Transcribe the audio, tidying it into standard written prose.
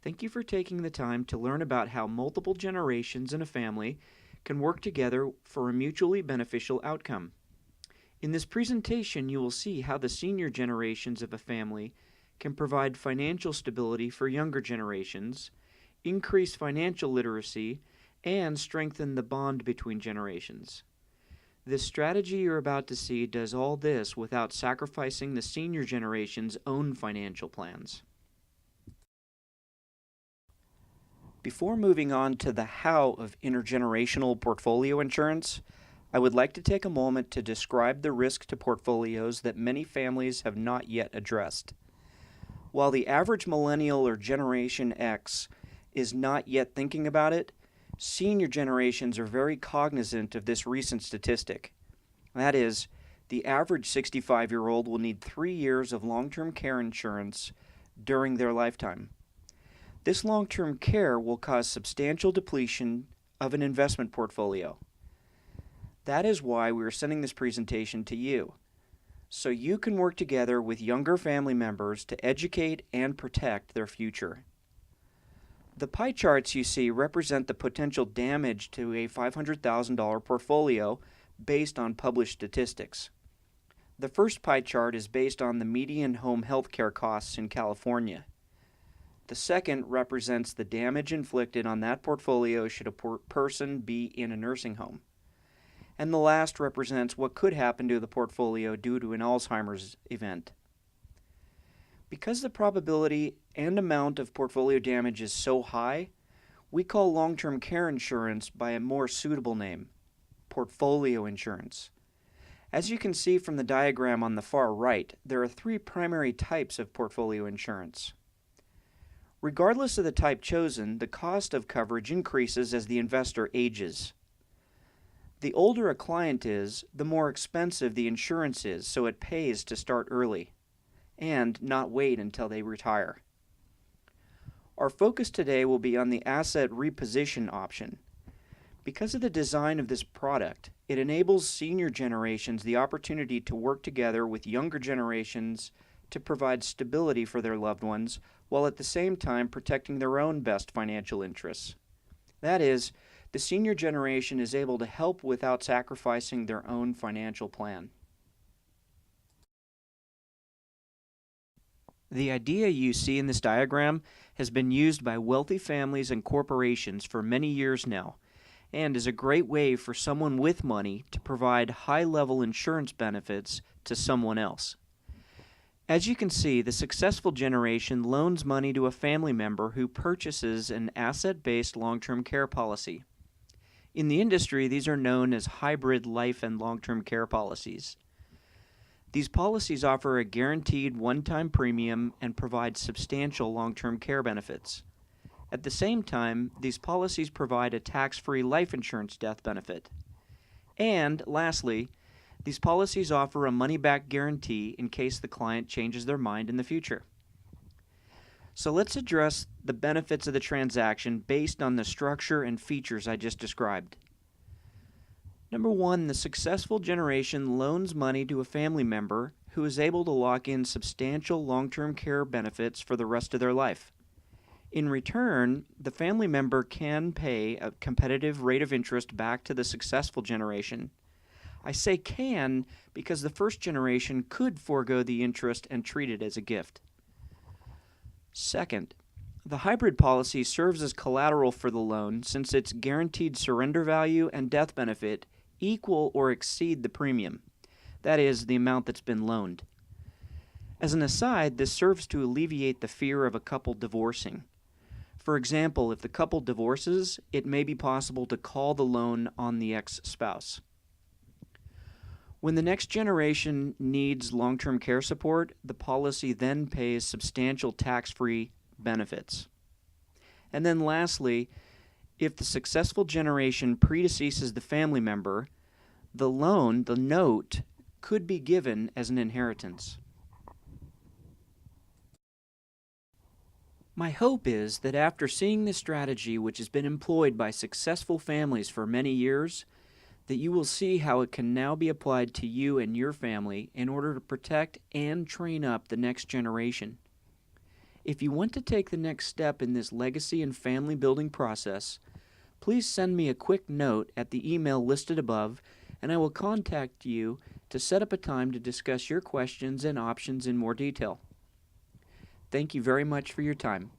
Thank you for taking the time to learn about how multiple generations in a family can work together for a mutually beneficial outcome. In this presentation, you will see how the senior generations of a family can provide financial stability for younger generations, increase financial literacy, and strengthen the bond between generations. This strategy you're about to see does all this without sacrificing the senior generation's own financial plans. Before moving on to the how of intergenerational portfolio insurance, I would like to take a moment to describe the risk to portfolios that many families have not yet addressed. While the average millennial or Generation X is not yet thinking about it, senior generations are very cognizant of this recent statistic. That is, the average 65-year-old will need 3 years of long-term care insurance during their lifetime. This long-term care will cause substantial depletion of an investment portfolio. That is why we are sending this presentation to you, so you can work together with younger family members to educate and protect their future. The pie charts you see represent the potential damage to a $500,000 portfolio based on published statistics. The first pie chart is based on the median home health care costs in California. The second represents the damage inflicted on that portfolio should a person be in a nursing home. And the last represents what could happen to the portfolio due to an Alzheimer's event. Because the probability and amount of portfolio damage is so high, we call long-term care insurance by a more suitable name, portfolio insurance. As you can see from the diagram on the far right, there are 3 primary types of portfolio insurance. Regardless of the type chosen, the cost of coverage increases as the investor ages. The older a client is, the more expensive the insurance is, so it pays to start early and not wait until they retire. Our focus today will be on the asset reposition option. Because of the design of this product, it enables senior generations the opportunity to work together with younger generations to provide stability for their loved ones, while at the same time protecting their own best financial interests. That is, the senior generation is able to help without sacrificing their own financial plan. The idea you see in this diagram has been used by wealthy families and corporations for many years now, and is a great way for someone with money to provide high-level insurance benefits to someone else. As you can see, the successful generation loans money to a family member who purchases an asset-based long-term care policy. In the industry, these are known as hybrid life and long-term care policies. These policies offer a guaranteed one-time premium and provide substantial long-term care benefits. At the same time, these policies provide a tax-free life insurance death benefit. And, lastly, these policies offer a money-back guarantee in case the client changes their mind in the future. So let's address the benefits of the transaction based on the structure and features I just described. Number 1, the successful generation loans money to a family member who is able to lock in substantial long-term care benefits for the rest of their life. In return, the family member can pay a competitive rate of interest back to the successful generation. I say can because the first generation could forego the interest and treat it as a gift. Second, the hybrid policy serves as collateral for the loan since its guaranteed surrender value and death benefit equal or exceed the premium, that is, the amount that's been loaned. As an aside, this serves to alleviate the fear of a couple divorcing. For example, if the couple divorces, it may be possible to call the loan on the ex-spouse. When the next generation needs long-term care support, the policy then pays substantial tax-free benefits. And then lastly, if the successful generation predeceases the family member, the loan, the note, could be given as an inheritance. My hope is that after seeing this strategy, which has been employed by successful families for many years, that you will see how it can now be applied to you and your family in order to protect and train up the next generation. If you want to take the next step in this legacy and family building process, please send me a quick note at the email listed above, and I will contact you to set up a time to discuss your questions and options in more detail. Thank you very much for your time.